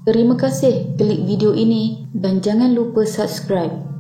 Terima kasih klik video ini dan jangan lupa subscribe.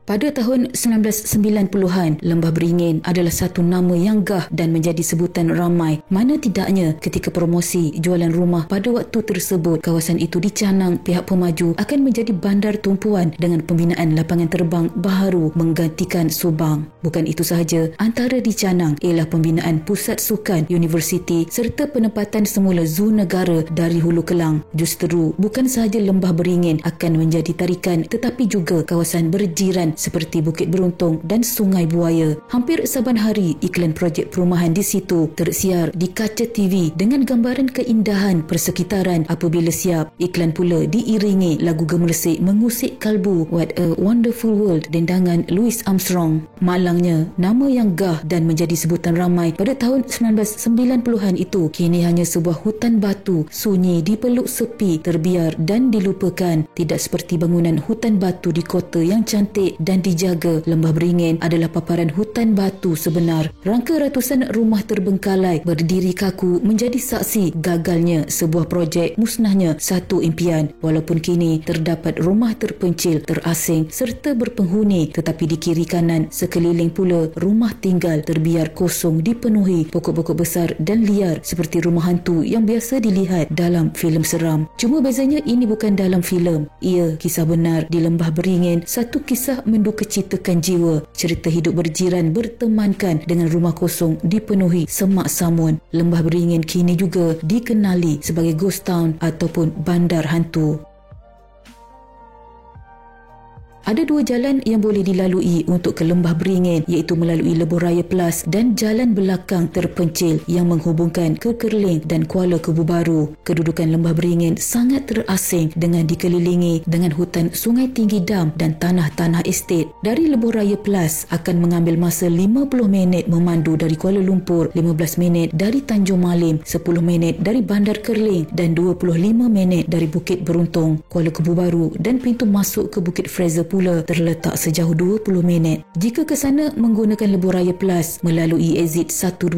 Pada tahun 1990-an, Lembah Beringin adalah satu nama yang gah dan menjadi sebutan ramai. Mana tidaknya ketika promosi jualan rumah pada waktu tersebut, kawasan itu dicanang pihak pemaju akan menjadi bandar tumpuan dengan pembinaan lapangan terbang baharu menggantikan Subang. Bukan itu sahaja, antara dicanang ialah pembinaan pusat sukan, universiti serta penempatan semula zoo negara dari Hulu Kelang. Justeru, bukan sahaja Lembah Beringin akan menjadi tarikan tetapi juga kawasan berjiran seperti Bukit Beruntung dan Sungai Buaya. Hampir saban hari iklan projek perumahan di situ tersiar di kaca TV dengan gambaran keindahan persekitaran apabila siap. Iklan pula diiringi lagu gemersik mengusik kalbu What a Wonderful World dendangan Louis Armstrong. Malangnya, nama yang gah dan menjadi sebutan ramai pada tahun 1990-an itu kini hanya sebuah hutan batu sunyi dipeluk sepi, terbiar dan dilupakan. Tidak seperti bangunan hutan batu di kota yang cantik dan dijaga, Lembah Beringin adalah paparan hutan batu sebenar. Rangka ratusan rumah terbengkalai berdiri kaku menjadi saksi gagalnya sebuah projek, musnahnya satu impian. Walaupun kini terdapat rumah terpencil, terasing serta berpenghuni, tetapi di kiri kanan sekeliling pula rumah tinggal terbiar kosong dipenuhi pokok-pokok besar dan liar seperti rumah hantu yang biasa dilihat dalam filem seram. Cuma bezanya ini bukan dalam filem. Ia kisah benar di Lembah Beringin, satu kisah mendukacitakan jiwa. Cerita hidup berjiran bertemankan dengan rumah kosong dipenuhi semak samun. Lembah Beringin kini juga dikenali sebagai ghost town ataupun bandar hantu. Ada dua jalan yang boleh dilalui untuk ke Lembah Beringin, iaitu melalui Lebuh Raya Plus dan jalan belakang terpencil yang menghubungkan ke Kerling dan Kuala Kubu Baru. Kedudukan Lembah Beringin sangat terasing dengan dikelilingi dengan hutan sungai tinggi dam dan tanah-tanah estet. Dari Lebuh Raya Plus akan mengambil masa 50 minit memandu dari Kuala Lumpur, 15 minit dari Tanjung Malim, 10 minit dari Bandar Kerling dan 25 minit dari Bukit Beruntung. Kuala Kubu Baru dan pintu masuk ke Bukit Fraser pula terletak sejauh 20 minit. Jika ke sana menggunakan Lebuh Raya Plus melalui exit 120,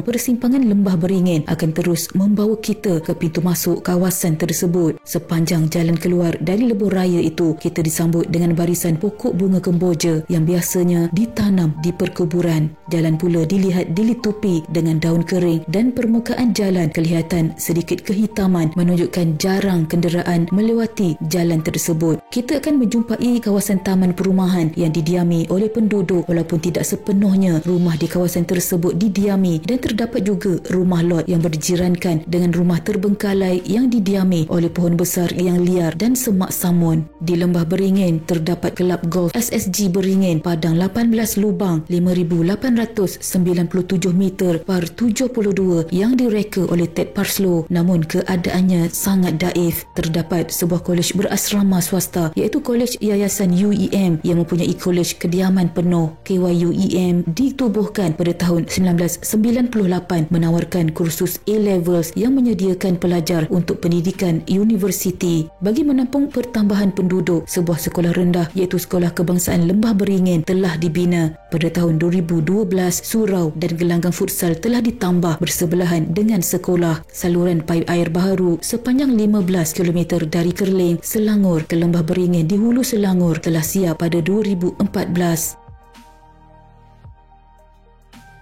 persimpangan Lembah Beringin akan terus membawa kita ke pintu masuk kawasan tersebut. Sepanjang jalan keluar dari Lebuh Raya itu, kita disambut dengan barisan pokok bunga kemboja yang biasanya ditanam di perkuburan. Jalan pula dilihat dilitupi dengan daun kering dan permukaan jalan kelihatan sedikit kehitaman menunjukkan jarang kenderaan melewati jalan tersebut. Kita akan menjumpai kawasan taman perumahan yang didiami oleh penduduk, walaupun tidak sepenuhnya rumah di kawasan tersebut didiami, dan terdapat juga rumah lot yang berjirankan dengan rumah terbengkalai yang didiami oleh pohon besar yang liar dan semak samun. Di Lembah Beringin terdapat kelab golf SSG Beringin Padang 18 lubang 5,897 meter par 72 yang direka oleh Ted Parslow, namun keadaannya sangat daif. Terdapat sebuah kolej berasrama swasta iaitu Kolej Yayasan UEM yang mempunyai kolej kediaman penuh. KYUEM ditubuhkan pada tahun 1998 menawarkan kursus A-Levels yang menyediakan pelajar untuk pendidikan universiti. Bagi menampung pertambahan penduduk, sebuah sekolah rendah iaitu Sekolah Kebangsaan Lembah Beringin telah dibina. Pada tahun 2012, surau dan gelanggang futsal telah ditambah bersebelahan dengan sekolah. Saluran paip air baharu sepanjang 15 km dari Kerling, Selangor ke Lembah Beringin di Hulu Selangor telah siap pada 2014.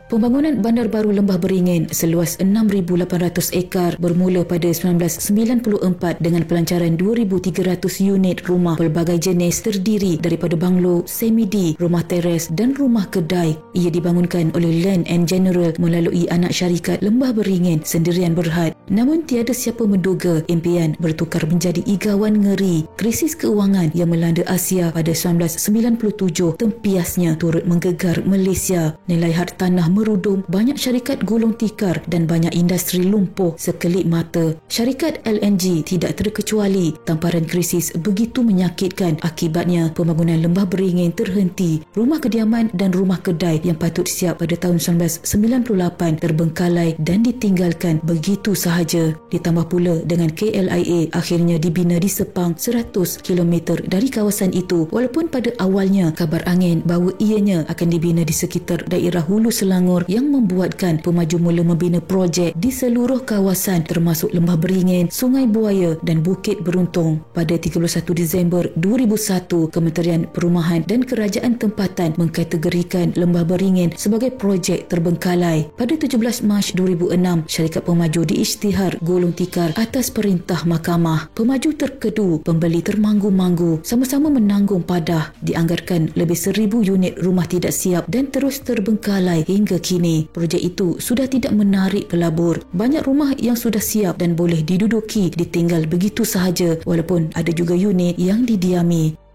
Pembangunan bandar baru Lembah Beringin seluas 6,800 ekar bermula pada 1994 dengan pelancaran 2,300 unit rumah pelbagai jenis terdiri daripada banglo, semi-D, rumah teres dan rumah kedai. Ia dibangunkan oleh Land and General melalui anak syarikat Lembah Beringin Sendirian Berhad. Namun tiada siapa menduga impian bertukar menjadi igawan ngeri. Krisis keuangan yang melanda Asia pada 1997 tempiasnya turut menggegar Malaysia. Nilai hartanah merudum, banyak syarikat gulung tikar dan banyak industri lumpuh sekelip mata. Syarikat LNG tidak terkecuali. Tamparan krisis begitu menyakitkan, akibatnya pembangunan Lembah Beringin terhenti. Rumah kediaman dan rumah kedai yang patut siap pada tahun 1998 terbengkalai dan ditinggalkan begitu sahaja. Ditambah pula dengan KLIA akhirnya dibina di Sepang 100 km dari kawasan itu, walaupun pada awalnya kabar angin bahawa ianya akan dibina di sekitar daerah Hulu Selangor Selangor yang membuatkan pemaju mula membina projek di seluruh kawasan termasuk Lembah Beringin, Sungai Buaya dan Bukit Beruntung. Pada 31 Disember 2001, Kementerian Perumahan dan Kerajaan Tempatan mengkategorikan Lembah Beringin sebagai projek terbengkalai. Pada 17 Mac 2006, syarikat pemaju diisytihar gulung tikar atas perintah mahkamah. Pemaju terkedu, pembeli termanggu-manggu, sama-sama menanggung padah. Dianggarkan lebih 1,000 unit rumah tidak siap dan terus terbengkalai hingga kini. Projek itu sudah tidak menarik pelabur. Banyak rumah yang sudah siap dan boleh diduduki ditinggal begitu sahaja, walaupun ada juga unit yang didiami.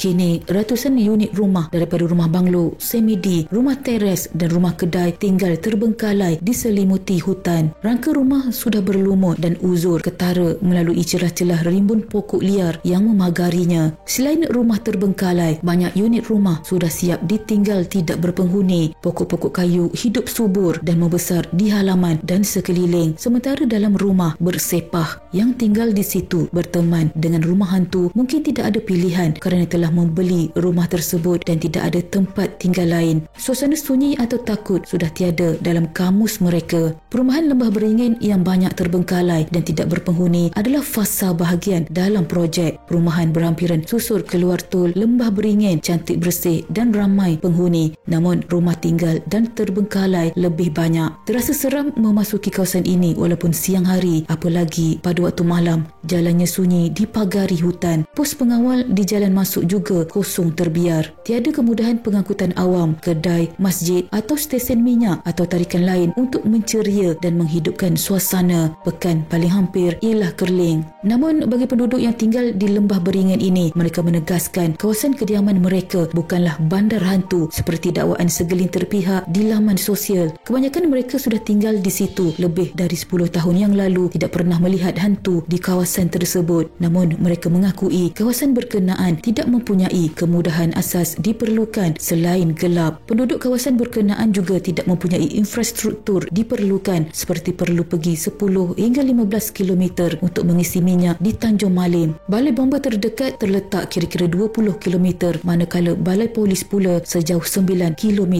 Kini, ratusan unit rumah daripada rumah banglo, semidi, rumah teres dan rumah kedai tinggal terbengkalai diselimuti hutan. Rangka rumah sudah berlumut dan uzur ketara melalui celah-celah rimbun pokok liar yang memagarinya. Selain rumah terbengkalai, banyak unit rumah sudah siap ditinggal tidak berpenghuni. Pokok-pokok kayu hidup subur dan membesar di halaman dan sekeliling. Sementara dalam rumah bersepah, yang tinggal di situ berteman dengan rumah hantu mungkin tidak ada pilihan kerana telah membeli rumah tersebut dan tidak ada tempat tinggal lain. Suasana sunyi atau takut sudah tiada dalam kamus mereka. Perumahan Lembah Beringin yang banyak terbengkalai dan tidak berpenghuni adalah fasa bahagian dalam projek. Perumahan berhampiran susur keluar tol Lembah Beringin cantik bersih dan ramai penghuni. Namun rumah tinggal dan terbengkalai lebih banyak. Terasa seram memasuki kawasan ini walaupun siang hari, apalagi pada waktu malam. Jalannya sunyi dipagari hutan. Pos pengawal di jalan masuk juga kosong terbiar. Tiada kemudahan pengangkutan awam, kedai, masjid atau stesen minyak atau tarikan lain untuk menceria dan menghidupkan suasana. Pekan paling hampir ialah Kerling. Namun bagi penduduk yang tinggal di Lembah Beringin ini, mereka menegaskan kawasan kediaman mereka bukanlah bandar hantu seperti dakwaan segelintir pihak di laman sosial. Kebanyakan mereka sudah tinggal di situ lebih dari 10 tahun yang lalu, tidak pernah melihat hantu di kawasan tersebut. Namun mereka mengakui kawasan berkenaan tidak mempunyai kemudahan asas diperlukan selain gelap. Penduduk kawasan berkenaan juga tidak mempunyai infrastruktur diperlukan seperti perlu pergi 10 hingga 15 km untuk mengisi minyak di Tanjung Malim. Balai bomba terdekat terletak kira-kira 20 km, manakala balai polis pula sejauh 9 km.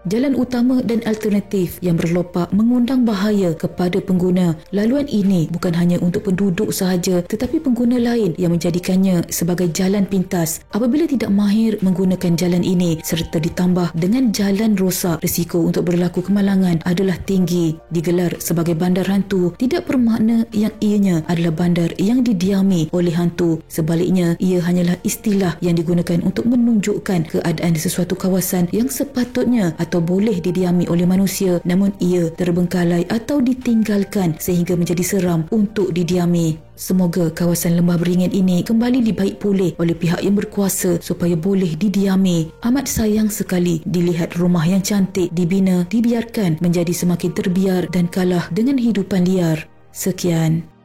Jalan utama dan alternatif yang berlopak mengundang bahaya kepada pengguna. Laluan ini bukan hanya untuk penduduk sahaja tetapi pengguna lain yang menjadikannya sebagai jalan pintas. Apabila tidak mahir menggunakan jalan ini serta ditambah dengan jalan rosak, risiko untuk berlaku kemalangan adalah tinggi. Digelar sebagai bandar hantu tidak bermakna yang ianya adalah bandar yang didiami oleh hantu. Sebaliknya, ia hanyalah istilah yang digunakan untuk menunjukkan keadaan sesuatu kawasan yang sepatutnya atau boleh didiami oleh manusia, namun ia terbengkalai atau ditinggalkan sehingga menjadi seram untuk didiami. Semoga kawasan Lembah Beringin ini kembali dibaik pulih oleh pihak yang berkuasa supaya boleh didiami. Amat sayang sekali dilihat rumah yang cantik dibina dibiarkan menjadi semakin terbiar dan kalah dengan hidupan liar. Sekian.